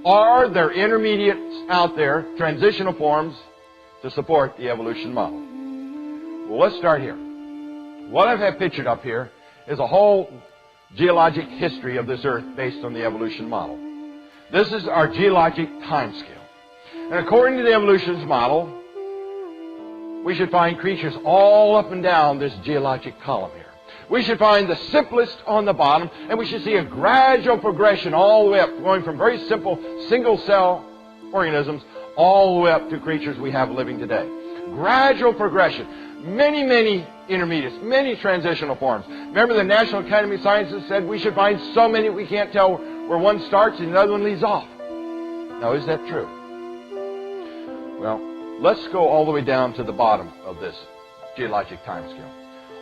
Are there intermediates out there, transitional forms, to support the evolution model? Well, let's start here. What I have pictured up here is a whole geologic history of this earth based on the evolution model. This is our geologic time scale. And according to the evolution model, we should find creatures all up and down this geologic column here. We should find the simplest on the bottom, and we should see a gradual progression all the way up, going from very simple single-cell organisms all the way up to creatures we have living today. Gradual progression. Many, many intermediates, many transitional forms. Remember the National Academy of Sciences said we should find so many we can't tell where one starts and another one leaves off. Now, is that true? Well, let's go all the way down to the bottom of this geologic time scale.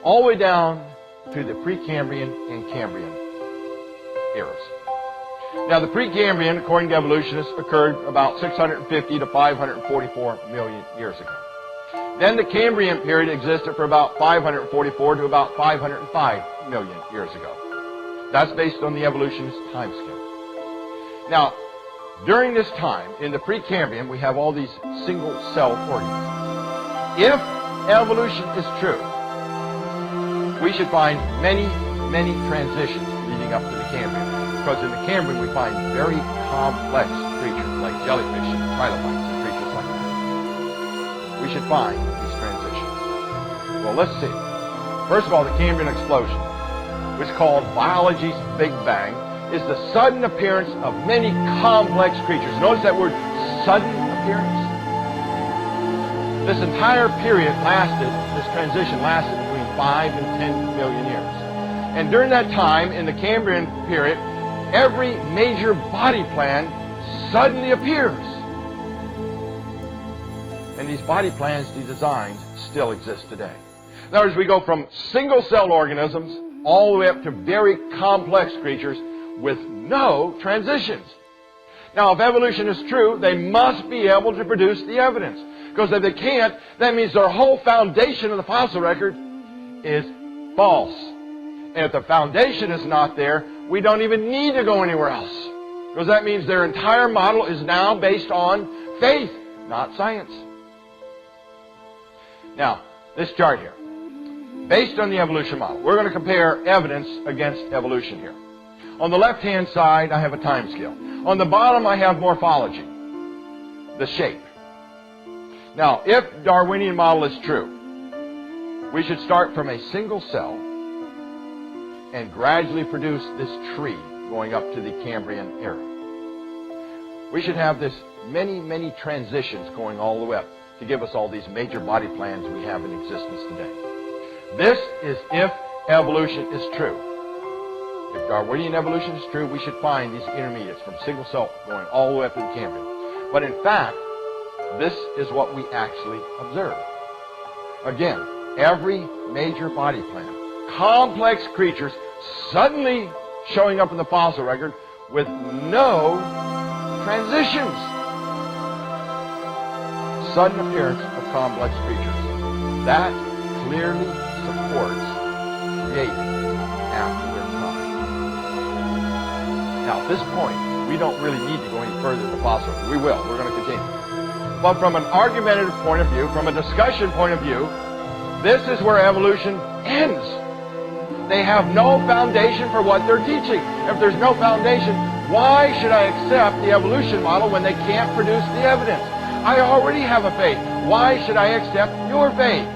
All the way down to the Precambrian and Cambrian eras. Now, the Precambrian, according to evolutionists, occurred about 650 to 544 million years ago. Then the Cambrian period existed for about 544 to about 505 million years ago. That's based on the evolutionist time scale. Now, during this time, in the Precambrian, we have all these single-cell organisms. If evolution is true, we should find many, many transitions leading up to the Cambrian. Because in the Cambrian, we find very complex creatures like jellyfish and trilobites and creatures like that. We should find these transitions. Well, let's see. First of all, the Cambrian explosion, which is called biology's Big Bang, is the sudden appearance of many complex creatures. Notice that word, sudden appearance. This entire period lasted, this transition lasted between 5 and 10 million years. And during that time, in the Cambrian period, every major body plan suddenly appears. And these body plans, these designs, still exist today. In other words, we go from single-cell organisms all the way up to very complex creatures with no transitions. Now, if evolution is true, they must be able to produce the evidence. Because if they can't, that means their whole foundation of the fossil record is false. And if the foundation is not there, we don't even need to go anywhere else. Because that means their entire model is now based on faith, not science. Now, this chart here, based on the evolution model, we're going to compare evidence against evolution here. On the left-hand side, I have a time scale. On the bottom, I have morphology, the shape. Now, if Darwinian model is true, we should start from a single cell and gradually produce this tree going up to the Cambrian era. We should have this many, many transitions going all the way up to give us all these major body plans we have in existence today. This is if evolution is true. If Darwinian evolution is true, we should find these intermediates from single cell going all the way up to the Cambrian. But in fact, this is what we actually observe. Again, every major body plan, complex creatures suddenly showing up in the fossil record with no transitions. Sudden appearance of complex creatures. That clearly supports creating after their time. Now, at this point, we don't really need to go any further in the fossil record. We will. We're going to continue. But from an argumentative point of view, from a discussion point of view, this is where evolution ends. They have no foundation for what they're teaching. If there's no foundation, why should I accept the evolution model when they can't produce the evidence? I already have a faith. Why should I accept your faith?